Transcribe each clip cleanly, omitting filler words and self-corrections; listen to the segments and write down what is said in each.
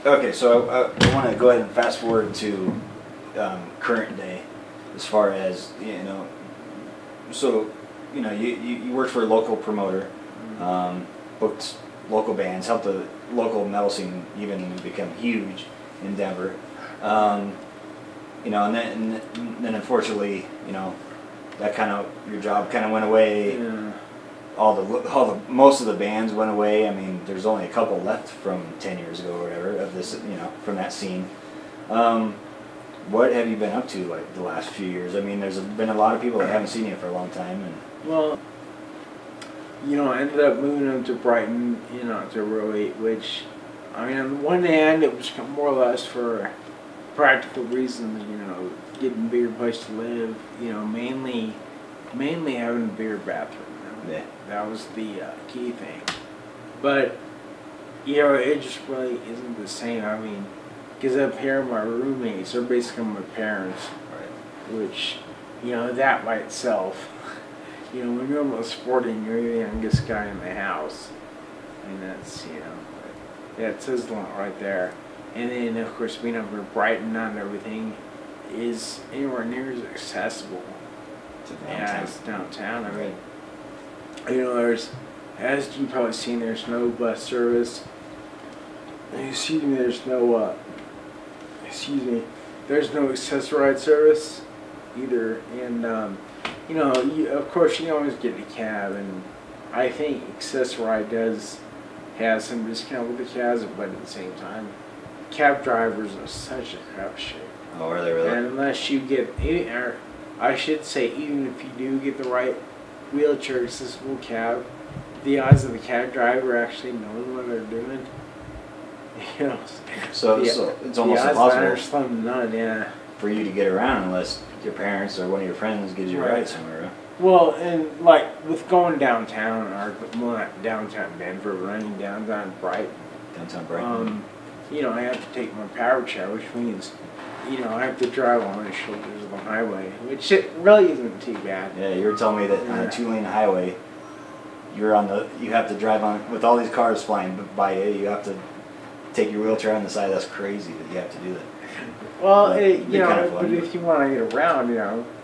Okay, so I want to go ahead and fast forward to current day, as far as So, you worked for a local promoter, booked local bands, helped the local metal scene even become huge in Denver. And then unfortunately, that kind of your job kind of went away. Yeah. Most of the bands went away. I mean, there's only a couple left from 10 years ago or whatever of this, from that scene. What have you been up to like the last few years? I mean, there's been a lot of people that haven't seen you for a long time, and Well, I ended up moving up to Brighton, to 08, which, I mean, on the one hand, it was more or less for practical reasons, getting a bigger place to live, mainly having a bigger bathroom. yeah. That was the key thing. But, it just really isn't the same. I mean, because up here, my roommates are basically my parents, Right. which, that by itself, when you're almost 40 and you're the youngest guy in the house, and that's, that says a lot right there. And then, of course, being up in Brighton, not everything is anywhere near as accessible as downtown. I mean, there's, as you've probably seen, there's no bus service. Excuse me, there's no, there's no accessoride service either. And, of course, you always get a cab, and I think accessoride does have some discount with the cabs, but at the same time, cab drivers are such a crapshoot. Oh, are they really? And unless you get, or I should say, even if you do get the right wheelchair accessible cab, the odds of the cab driver actually knowing what they're doing, So it's almost impossible. impossible None, yeah. for you to get around unless your parents or one of your friends gives you a ride somewhere. Right? Well, and like with going downtown, or not downtown Denver, running downtown Brighton. Downtown Brighton. I have to take my power chair, which means, I have to drive on the shoulders of the highway, which it really isn't too bad. Yeah, you were telling me that on a 2-lane highway, you have to drive on with all these cars flying by you. You have to take your wheelchair on the side. That's crazy that you have to do that. Well, but but if you want to get around, you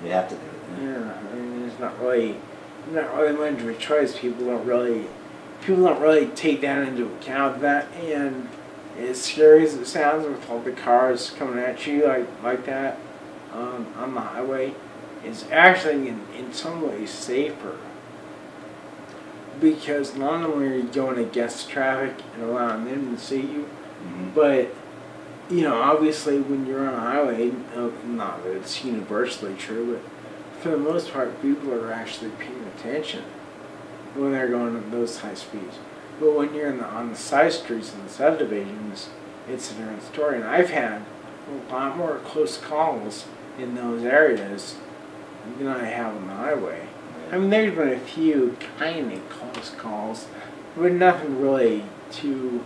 have to do it. Yeah, I mean, there's not really much of a choice. People don't really take that into account. That, and as scary as it sounds, with all the cars coming at you like that on the highway, it's actually in some ways safer, because not only are you going against traffic and allowing them to see you, but obviously when you're on a highway, not that it's universally true, but for the most part, people are actually paying attention when they're going at those high speeds. But when you're on the side streets and the subdivisions, it's a different story. And I've had a lot more close calls in those areas than I have on the highway. I mean, there's been a few kind of close calls, but nothing really too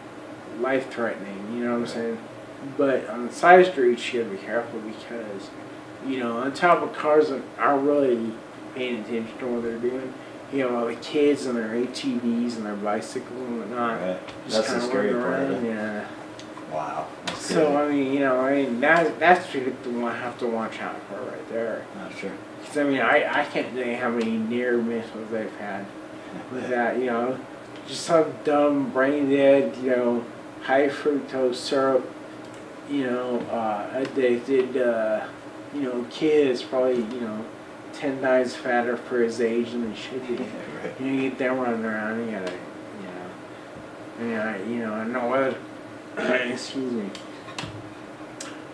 life-threatening, you know what I'm saying? But on the side streets, you gotta be careful, because, on top of cars that are really paying attention to what they're doing, all the kids and their ATVs and their bicycles and whatnot. Right. Just That's the scary part of it. Yeah. Wow. That's So, crazy. that's what you have to watch out for right there. Oh, sure. Because, I can't tell you how many near misses I've had with that, just some dumb, brain dead, high fructose syrup, addicted, kids probably, 10 times fatter for his age than they should be. Right. You get them running around, you gotta, I don't know whether, excuse me,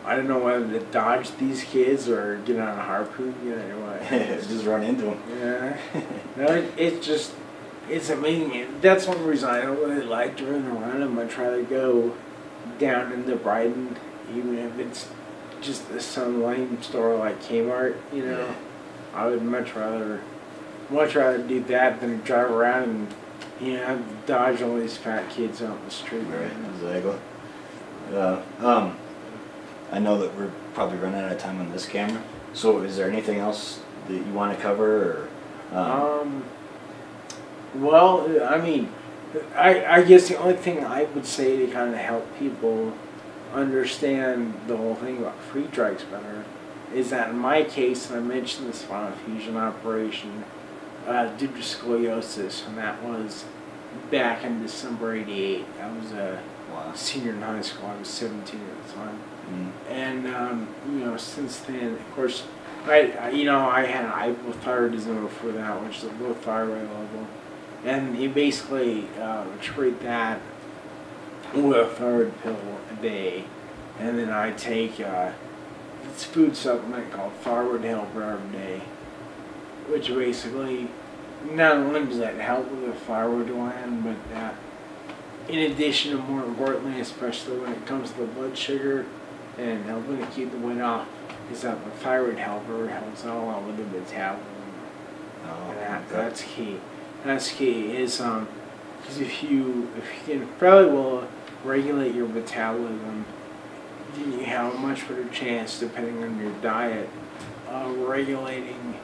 I don't know whether to dodge these kids or get on a harpoon, what. Just run into them. Yeah. No, it's amazing. That's one reason I don't really like driving around. I'd much rather go down into Brighton, even if it's just some lame store like Kmart, Yeah. I would much rather do that than drive around and have to dodge all these fat kids out in the street. Right, exactly. I know that we're probably running out of time on this camera. So, is there anything else that you want to cover? Or, Well, I guess the only thing I would say to kind of help people understand the whole thing about Friedreich's better is that in my case, and I mentioned the spinal fusion operation due to scoliosis, and that was back in December '88. I was a senior in high school. I was 17 at the time. And, since then, of course, I had hypothyroidism before that, which is a low thyroid level. And you basically treat that with a thyroid pill a day. And then I take this food supplement called Thyroid Helper every day, which basically not only does that help with the thyroid gland, but that, in addition to, more importantly, especially when it comes to the blood sugar and helping to keep the weight off, is that the Thyroid Helper helps out a lot with the metabolism. And that's key. That's key is because if you can fairly well regulate your metabolism, then you have a much better chance, depending on your diet, of regulating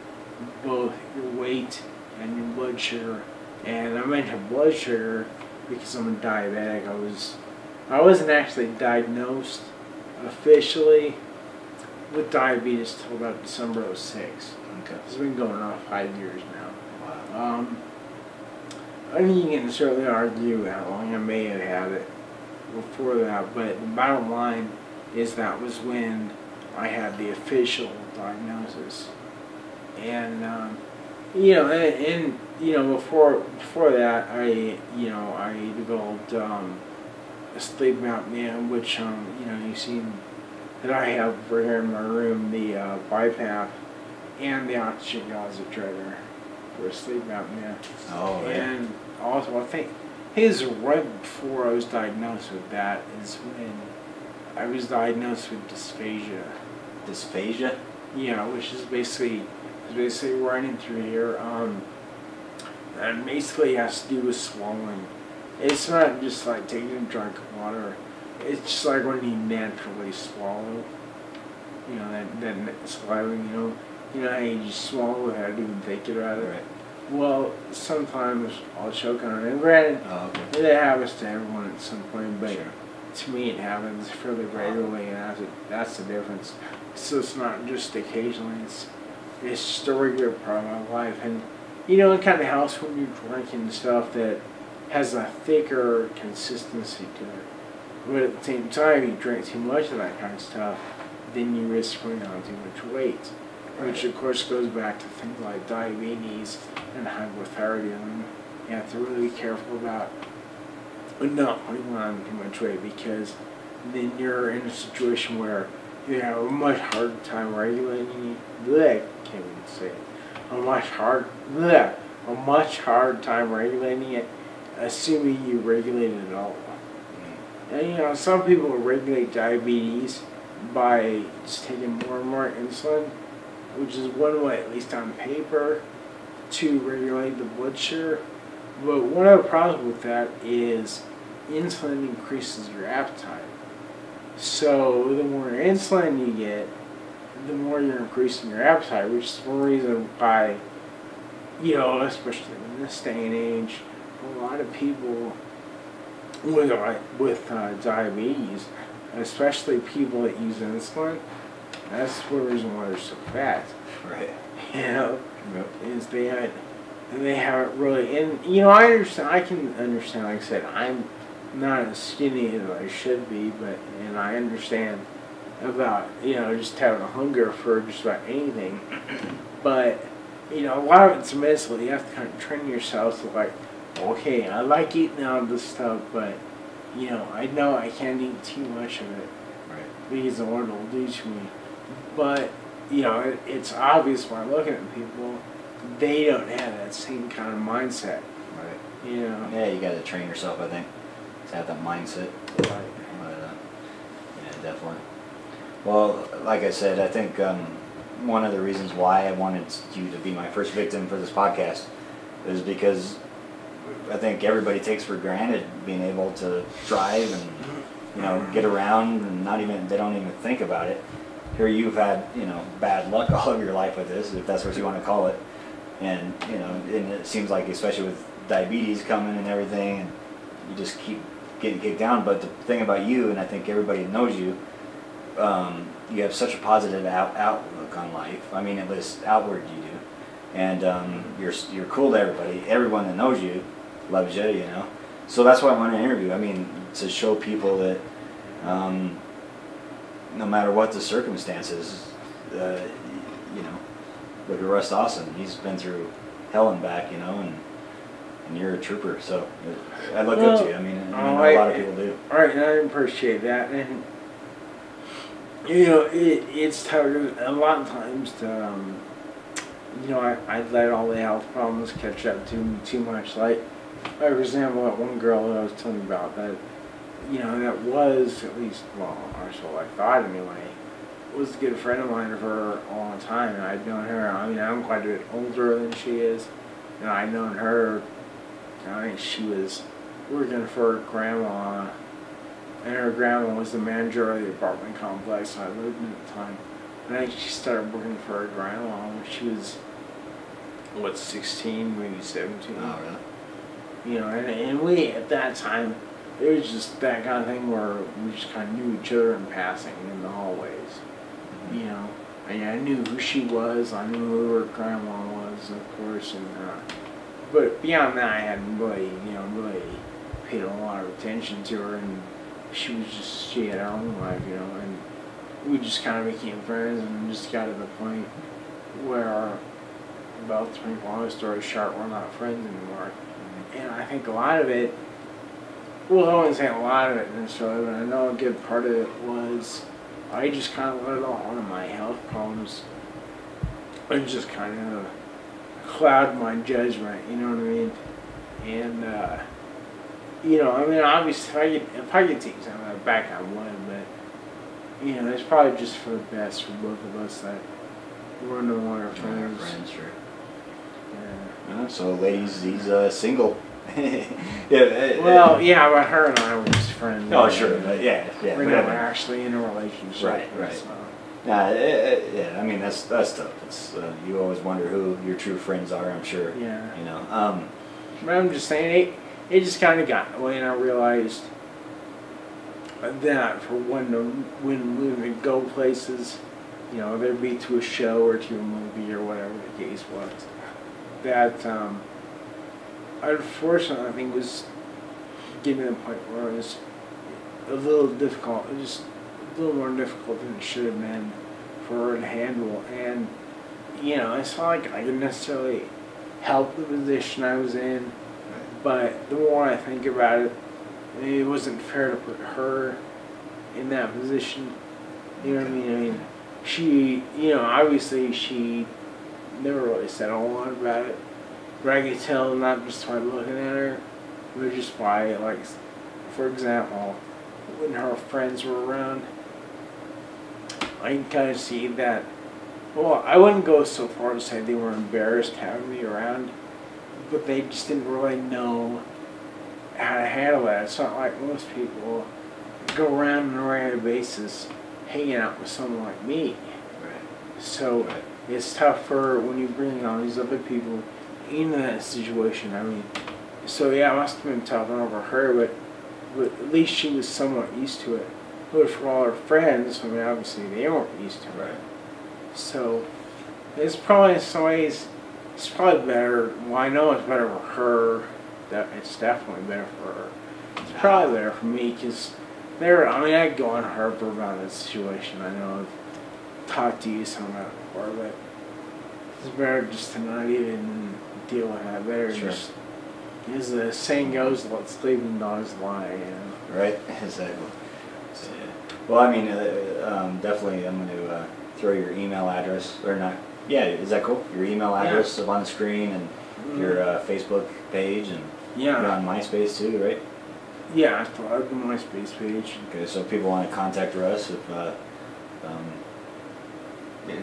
both your weight and your blood sugar. And I mentioned blood sugar because I'm a diabetic. I wasn't actually diagnosed officially with diabetes till about December '06. Okay. It's been going on 5 years now. Wow. I mean, you can certainly argue how long I may have had it before that, but the bottom line is that was when I had the official diagnosis. And before that, I developed sleep apnea, which you've seen that I have right here in my room, the BiPAP and the oxygen concentrator for sleep apnea. Oh, yeah. And also, I think his right before I was diagnosed with that is when I was diagnosed with dysphagia. Dysphagia? Yeah, which is basically running through here. And basically has to do with swallowing. It's not just like taking a drink of water. It's just like when you naturally swallow. That saliva, how you just swallow without even thinking about it. Right. Well, sometimes I'll choke on it. And granted, it happens to everyone at some point, but sure. To me it happens fairly regularly, and that's the difference. So it's not just occasionally, it's just a regular part of my life. And it kind of helps when you're drinking stuff that has a thicker consistency to it. But at the same time, you drink too much of that kind of stuff, then you risk putting on too much weight. Right. Which of course goes back to things like diabetes and hypothyroidism. You have to really be careful about not putting on too much weight, because then you're in a situation where you have a much harder time regulating a much harder time regulating it, assuming you regulate it at all. And some people regulate diabetes by just taking more and more insulin, which is one way, at least on paper, to regulate the blood sugar. But one of the problems with that is insulin increases your appetite. So the more insulin you get, the more you're increasing your appetite, which is one reason why, especially in this day and age, a lot of people with diabetes, especially people that use insulin, that's one reason why they're so fat. Right. Yep. Is they haven't really, and I can understand, like I said, I'm not as skinny as I should be, and I understand about, just having a hunger for just about anything, but, a lot of it's mental. You have to kind of train yourself to like, okay, I like eating all this stuff, but, I know I can't eat too much of it, right, because of what it'll do to me. But, it's obvious when I'm looking at people, they don't have that same kind of mindset. right. Yeah, you got to train yourself, I think, to have that mindset. Right. But, yeah, definitely. Well, like I said, I think one of the reasons why I wanted you to be my first victim for this podcast is because I think everybody takes for granted being able to drive and get around, and they don't even think about it. Here you've had bad luck all of your life with this, if that's what you want to call it, and and it seems like, especially with diabetes coming and everything, and you just keep getting kicked down. But the thing about you, and I think everybody knows you, you have such a positive outlook on life. I mean, at least outward you do, and you're cool to everybody. Everyone that knows you loves you, you know. So that's why I want to interview. I mean, to show people that no matter what the circumstances, you know, look at Russ Austin. He's been through hell and back, you know, and you're a trooper. So I look up to you. I mean, I know a lot of people do. All right, and I appreciate that. And you know, it's tough a lot of times to, you know, I let all the health problems catch up to me too much. Like, for example, that one girl that I was telling you about, that, you know, that was, at least, well, or so I thought anyway, was a good friend of mine for a long time. And I'd known her, I mean, I'm quite a bit older than she is, and I'd known her, I think she was working for her grandma, and her grandma was the manager of the apartment complex I lived in at the time. And I think she started working for her grandma when she was, what, 16, maybe 17. Oh, really? You know, and we, at that time, it was just that kind of thing where we just kind of knew each other in passing in the hallways. Mm-hmm. You know, and I knew who she was, I knew who her grandma was, of course, and but beyond that, I hadn't really, you know, really paid a lot of attention to her, and she had her own life, you know, and we just kind of became friends, and just got to the point where, about 3 long story short, we're not friends anymore. And I think a lot of it, well, I wouldn't say a lot of it necessarily, but I know a good part of it was I just kind of let all of my health problems and just kind of cloud my judgment, you know what I mean? And, you know, I mean, obviously, if I could take some of that back, I would, but, you know, it's probably just for the best for both of us that we're no longer friends. Sure. Yeah. So, ladies, he's single. Well, yeah, but her and I were just friends. Oh, sure. Yeah. We're not actually in a relationship. Right. So. Yeah, I mean, that's tough. It's, you always wonder who your true friends are, I'm sure. Yeah. You know. But I'm just saying, it just kind of got away, and I realized that for when we would go places, you know, whether it be to a show or to a movie or whatever the case was, that unfortunately I think was getting to the point where it was a little difficult, just a little more difficult than it should have been for her to handle. And, you know, it's not like I could necessarily help the position I was in, but the more I think about it, it wasn't fair to put her in that position. You know what I mean? I mean, she, you know, obviously she never really said a whole lot about it, but I could tell not just by looking at her, but just by, like, for example, when her friends were around, I can kind of see that, well, I wouldn't go so far to say they were embarrassed having me around, but they just didn't really know how to handle that. It's not like most people go around on a regular basis hanging out with someone like me. Right. So it's tough for when you bring all these other people into that situation. I mean, so yeah, it must have been tough over her, but at least she was somewhat used to it. But for all her friends, I mean, obviously they weren't used to it. Right. So it's probably in some ways, it's probably better. Well, I know it's better for her. That it's definitely better for her. It's probably better for me because I mean, I'd go on Harper about that situation. I know I've talked to you some about it before, but it's better just to not even deal with that. Better Sure. just, as the saying goes, let sleeping dogs lie. You know. Right. Exactly. So, yeah. Well, I mean, definitely, I'm going to throw your email address or not. Yeah, is that cool? Your email address up on the screen and your Facebook page, and you're on MySpace too, right? Yeah, I have the MySpace page. Okay, so if people want to contact Russ, if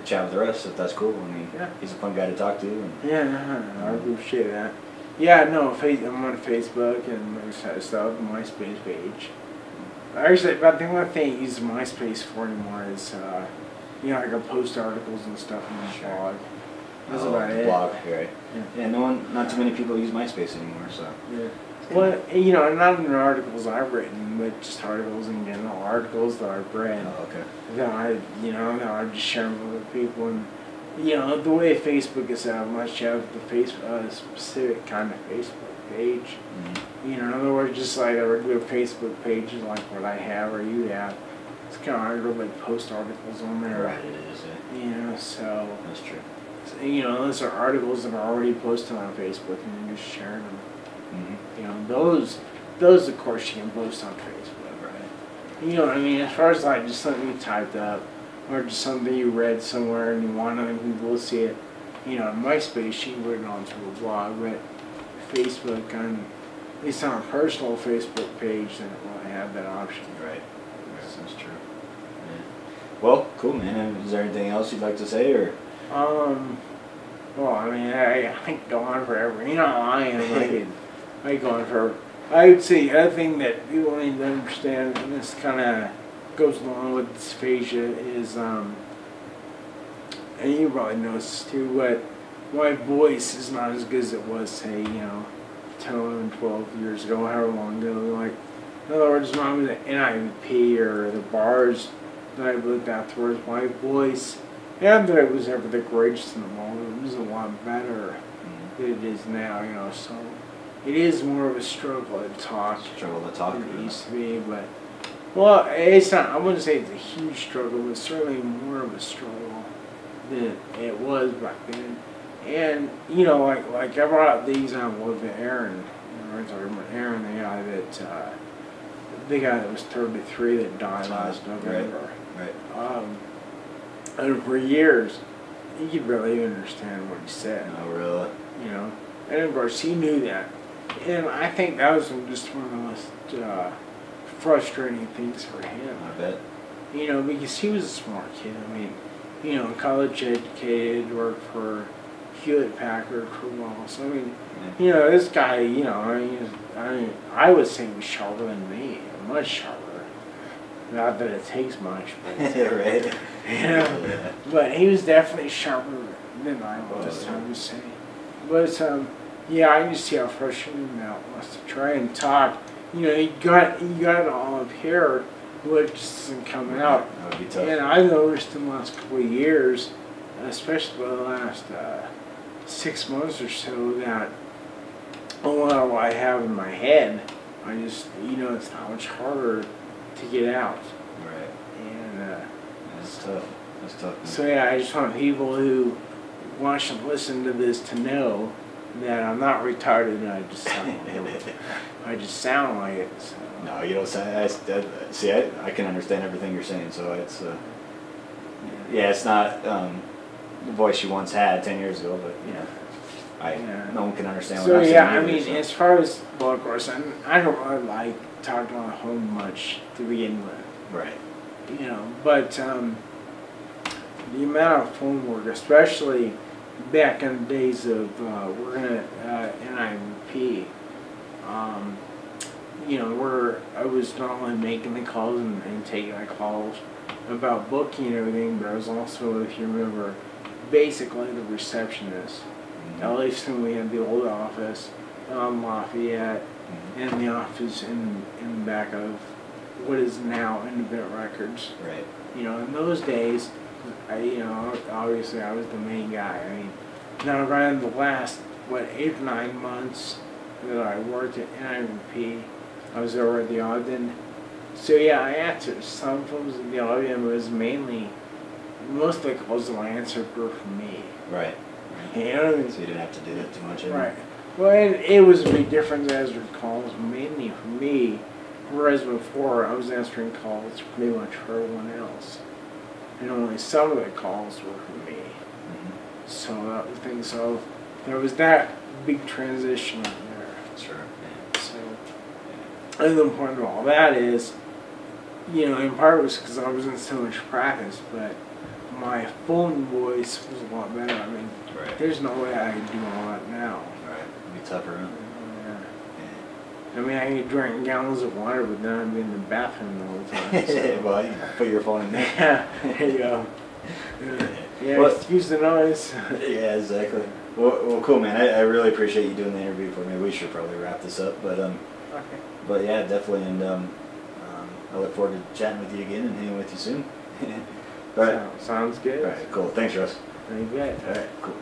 chat with Russ, if that's cool. I mean, he's a fun guy to talk to. And, yeah, I appreciate that. Yeah, no, I'm on Facebook and I still have the MySpace page. Actually, but the only thing I use MySpace for anymore is, you know, I can post articles and stuff on my blog. That's about it. Blog, right? Yeah. Yeah, not too many people use MySpace anymore, so. Yeah. Well, you know, not in articles I've written, but just articles in general, articles that I've read. Oh, okay. That that I'm just sharing with other people. And, you know, the way Facebook is set up, unless you have the specific kind of Facebook page. You know, in other words, just like a regular Facebook page is like what I have or you have. It's kind of hard to like post articles on there. Right, it is. Yeah. You know, so. That's true. You know, those are articles that are already posted on Facebook and you're just sharing them. You know, those of course you can post on Facebook. Right. You know what I mean? As far as like just something you typed up or just something you read somewhere and you want other people to see it, you know, in MySpace you can put it onto a blog, but Facebook, at least on a personal Facebook page, then it won't have that option. Right. That's true. Yeah. Well, cool, man. Is there anything else you'd like to say, or? Well, I mean, I could go on forever. You know how I am. I go on forever. I would say the other thing that people need to understand, and this kind of goes along with dysphagia, is, and you probably know this too, but my voice is not as good as it was, say, you know, 10, 11, 12 years ago, however long ago. Like, in other words, when I was at NIVP or the bars that I looked afterwards, my voice, and that it was ever the greatest in the world, it was a lot better than it is now, you know, so it is more of a struggle to talk. Than it used to be, but, well, it's not, I wouldn't say it's a huge struggle, but certainly more of a struggle than it was back then. And, you know, like I brought up the example of Aaron, you know, we're talking about Aaron, the guy that was 33 that died last November. Right. And for years, you could barely even understand what he said. Oh, really? You know? And of course, he knew that. And I think that was just one of the most frustrating things for him. I bet. You know, because he was a smart kid. I mean, you know, college educated, worked for Hewlett Packard for a while. So, I mean, you know, this guy, you know, I would say he was sharper than me, much sharper. Not that it takes much, but right. You know, yeah. But he was definitely sharper than I was, I would say. But yeah, I can just see how frustrating that was to try and talk. You know, you got it all up here, but it just isn't coming out. That would be tough. And I noticed in the last couple of years, especially the last 6 months or so, that a lot of what I have in my head, I just, you know, it's not much harder to get out. Right. And that's tough. That's tough. Man. So yeah, I just want people who watch and listen to this to know that I'm not retarded and I just sound like it. I just sound like it. So. No, you don't sound. See, I can understand everything you're saying. So it's yeah, it's not the voice you once had 10 years ago, but you know, no one can understand what I'm saying. So yeah, I either, mean, so. as far as, well, of course, I don't really like talking on the phone much to begin with. Right. You know, but the amount of phone work, especially back in the days of working at NIVP, you know, where I was not only making the calls and taking the calls about booking and everything, but I was also, if you remember, basically the receptionist. At least when we had the old office on Lafayette and the office in the back of what is now Independent Records. Right. You know, in those days, obviously I was the main guy. I mean, now around the last, 8 or 9 months that I worked at NIVP, I was over at the Ogden. So yeah, I answered some phones at the Ogden, but it was mainly, most of the calls that I answered were from me. Right. You know what I mean? So you didn't have to do that too much. Right. Well, and it was a big difference as your calls mainly for me, whereas before I was answering calls pretty much for everyone else. And only some of the calls were for me. So that was the thing. So there was that big transition in there. Sure. So, and the point of all that is, you know, in part it was because I was in so much practice, but my phone voice was a lot better. I mean, there's no way I could do all that now. Right. It'd be tougher, huh? I mean, I could drink gallons of water, but then I'd be in the bathroom the whole time. So. Well, you put your phone in there. Yeah, there you go. Yeah, well, excuse the noise. Yeah, exactly. Well, cool, man. I really appreciate you doing the interview for me. We should probably wrap this up, but Okay. but yeah, definitely, and I look forward to chatting with you again and hanging with you soon. All right. Sounds good. All right, cool. Thanks, Russ. You bet. All right, cool.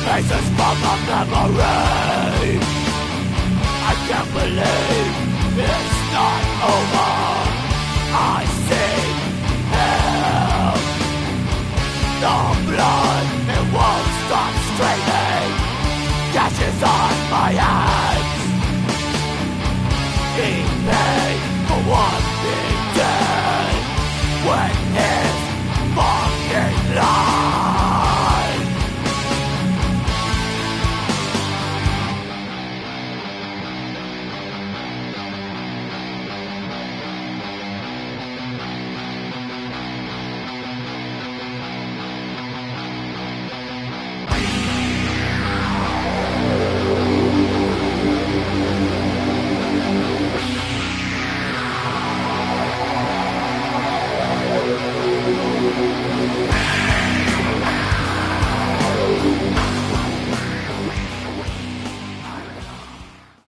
Faces from a memory. I can't believe